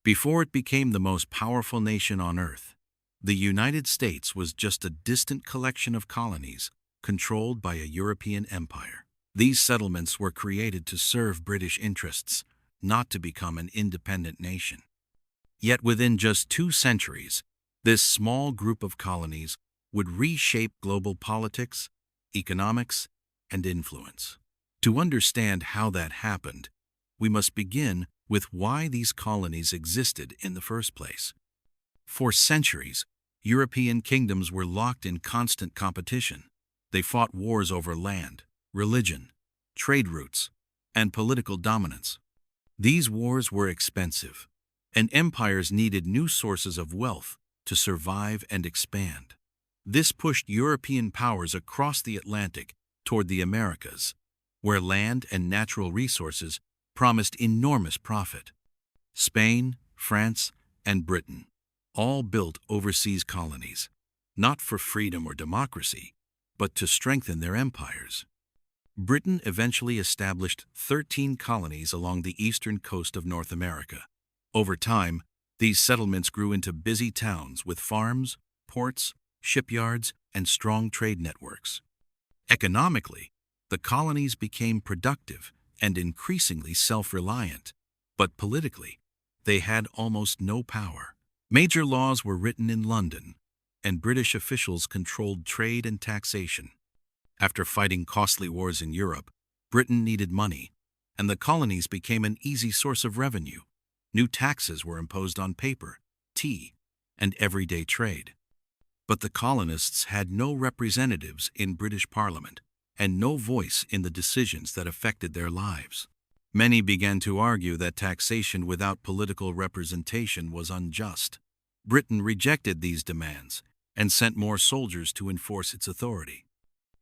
Before it became the most powerful nation on Earth, the United States was just a distant collection of colonies controlled by a European empire. These settlements were created to serve British interests, not to become an independent nation. Yet within just 2 centuries, this small group of colonies would reshape global politics, economics, and influence. To understand how that happened, we must begin with why these colonies existed in the first place. For centuries, European kingdoms were locked in constant competition. They fought wars over land, religion, trade routes, and political dominance. These wars were expensive, and empires needed new sources of wealth to survive and expand. This pushed European powers across the Atlantic toward the Americas, where land and natural resources promised enormous profit. Spain, France, and Britain all built overseas colonies, not for freedom or democracy, but to strengthen their empires. Britain eventually established 13 colonies along the eastern coast of North America. Over time, these settlements grew into busy towns with farms, ports, shipyards, and strong trade networks. Economically, the colonies became productive and increasingly self-reliant, but politically, they had almost no power. Major laws were written in London, and British officials controlled trade and taxation. After fighting costly wars in Europe, Britain needed money, and the colonies became an easy source of revenue. New taxes were imposed on paper, tea, and everyday trade. But the colonists had no representatives in British Parliament, and no voice in the decisions that affected their lives. Many began to argue that taxation without political representation was unjust. Britain rejected these demands and sent more soldiers to enforce its authority.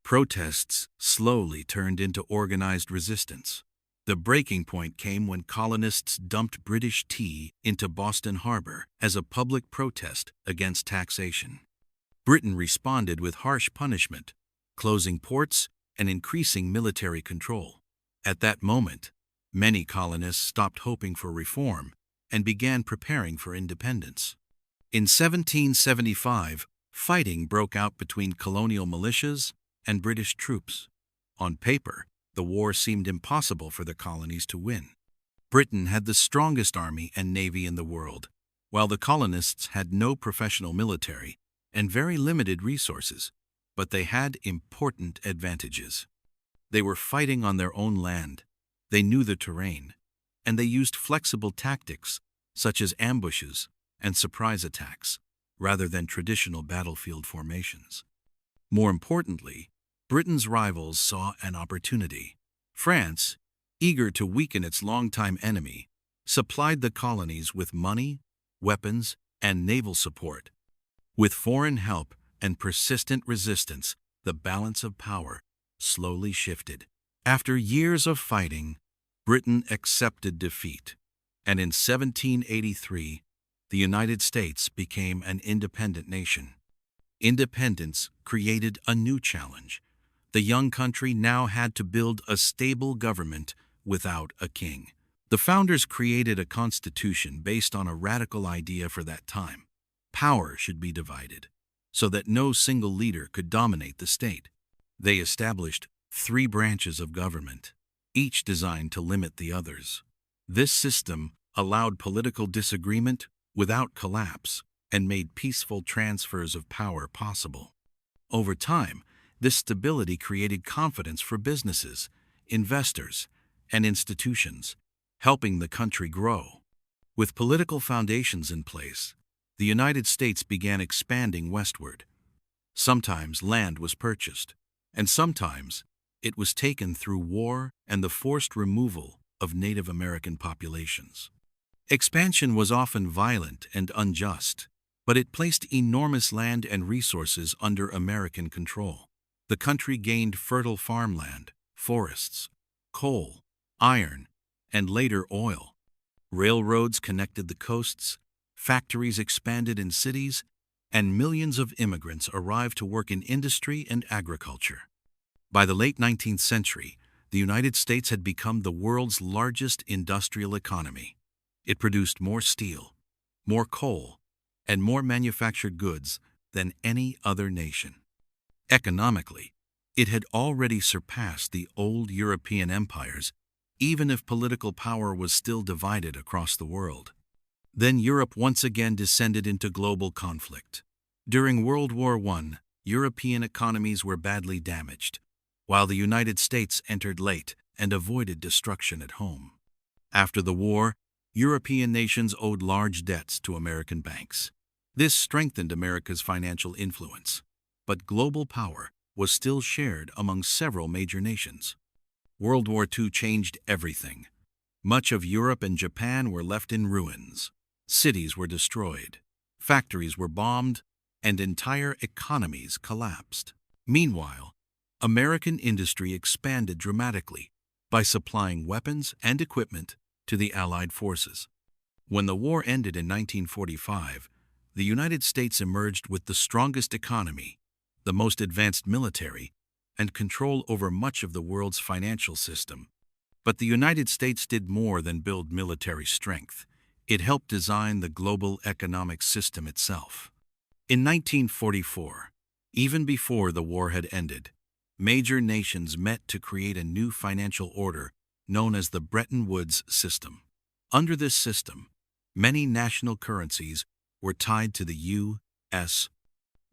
Protests slowly turned into organized resistance. The breaking point came when colonists dumped British tea into Boston Harbor as a public protest against taxation. Britain responded with harsh punishment, closing ports and increasing military control. At that moment, many colonists stopped hoping for reform and began preparing for independence. In 1775, fighting broke out between colonial militias and British troops. On paper, the war seemed impossible for the colonies to win. Britain had the strongest army and navy in the world, while the colonists had no professional military and very limited resources, but they had important advantages. They were fighting on their own land, they knew the terrain, and they used flexible tactics such as ambushes and surprise attacks, rather than traditional battlefield formations. More importantly, Britain's rivals saw an opportunity. France, eager to weaken its longtime enemy, supplied the colonies with money, weapons, and naval support. With foreign help and persistent resistance, the balance of power slowly shifted. After years of fighting, Britain accepted defeat, and in 1783, the United States became an independent nation. Independence created a new challenge. The young country now had to build a stable government without a king. The founders created a constitution based on a radical idea for that time. Power should be divided, so that no single leader could dominate the state. They established 3 branches of government, each designed to limit the others. This system allowed political disagreement without collapse and made peaceful transfers of power possible. Over time, this stability created confidence for businesses, investors, and institutions, helping the country grow. With political foundations in place, the United States began expanding westward. Sometimes land was purchased, and sometimes it was taken through war and the forced removal of Native American populations. Expansion was often violent and unjust, but it placed enormous land and resources under American control. The country gained fertile farmland, forests, coal, iron, and later oil. Railroads connected the coasts, factories expanded in cities, and millions of immigrants arrived to work in industry and agriculture. By the late 19th century, the United States had become the world's largest industrial economy. It produced more steel, more coal, and more manufactured goods than any other nation. Economically, it had already surpassed the old European empires, even if political power was still divided across the world. Then Europe once again descended into global conflict. During World War I, European economies were badly damaged, while the United States entered late and avoided destruction at home. After the war, European nations owed large debts to American banks. This strengthened America's financial influence, but global power was still shared among several major nations. World War II changed everything. Much of Europe and Japan were left in ruins. Cities were destroyed, factories were bombed, and entire economies collapsed. Meanwhile, American industry expanded dramatically by supplying weapons and equipment to the Allied forces. When the war ended in 1945, the United States emerged with the strongest economy, the most advanced military, and control over much of the world's financial system. But the United States did more than build military strength. It helped design the global economic system itself. In 1944, even before the war had ended, major nations met to create a new financial order known as the Bretton Woods system. Under this system, many national currencies were tied to the U.S.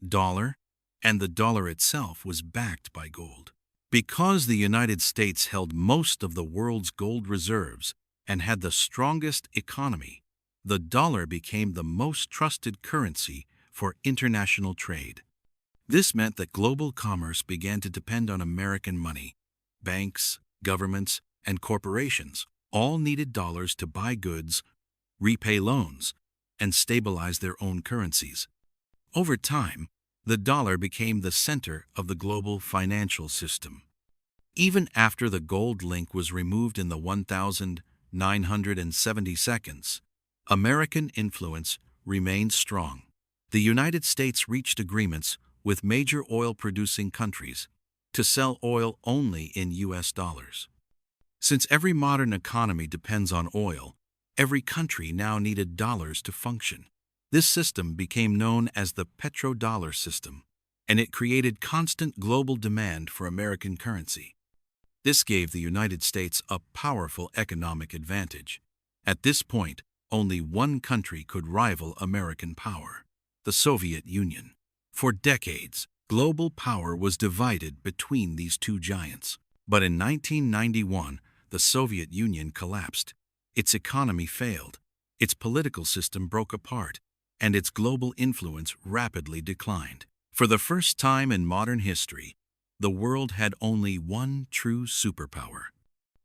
dollar, and the dollar itself was backed by gold. Because the United States held most of the world's gold reserves and had the strongest economy, the dollar became the most trusted currency for international trade. This meant that global commerce began to depend on American money. Banks, governments, and corporations all needed dollars to buy goods, repay loans, and stabilize their own currencies. Over time, the dollar became the center of the global financial system. Even after the gold link was removed in the 1972, American influence remained strong. The United States reached agreements with major oil-producing countries to sell oil only in U.S. dollars. Since every modern economy depends on oil, every country now needed dollars to function. This system became known as the petrodollar system, and it created constant global demand for American currency. This gave the United States a powerful economic advantage. At this point, only one country could rival American power: the Soviet Union. For decades, global power was divided between these two giants. But in 1991, the Soviet Union collapsed. Its economy failed, its political system broke apart, and its global influence rapidly declined. For the first time in modern history, the world had only one true superpower.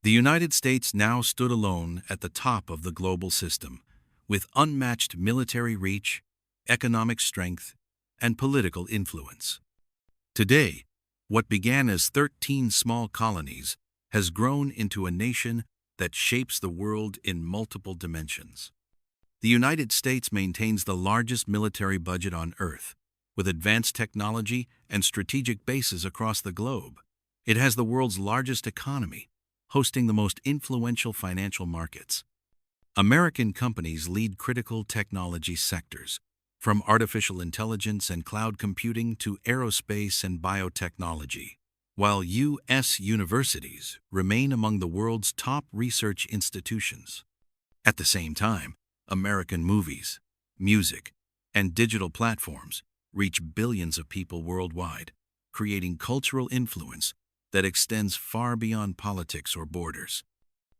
The United States now stood alone at the top of the global system, with unmatched military reach, economic strength, and political influence. Today, what began as 13 small colonies has grown into a nation that shapes the world in multiple dimensions. The United States maintains the largest military budget on Earth, with advanced technology and strategic bases across the globe. It has the world's largest economy, hosting the most influential financial markets. American companies lead critical technology sectors, from artificial intelligence and cloud computing to aerospace and biotechnology, while U.S. universities remain among the world's top research institutions. At the same time, American movies, music, and digital platforms reach billions of people worldwide, creating cultural influence that extends far beyond politics or borders.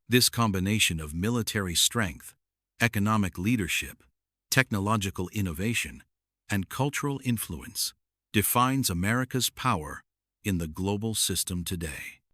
This combination of military strength, economic leadership, technological innovation, and cultural influence defines America's power in the global system today.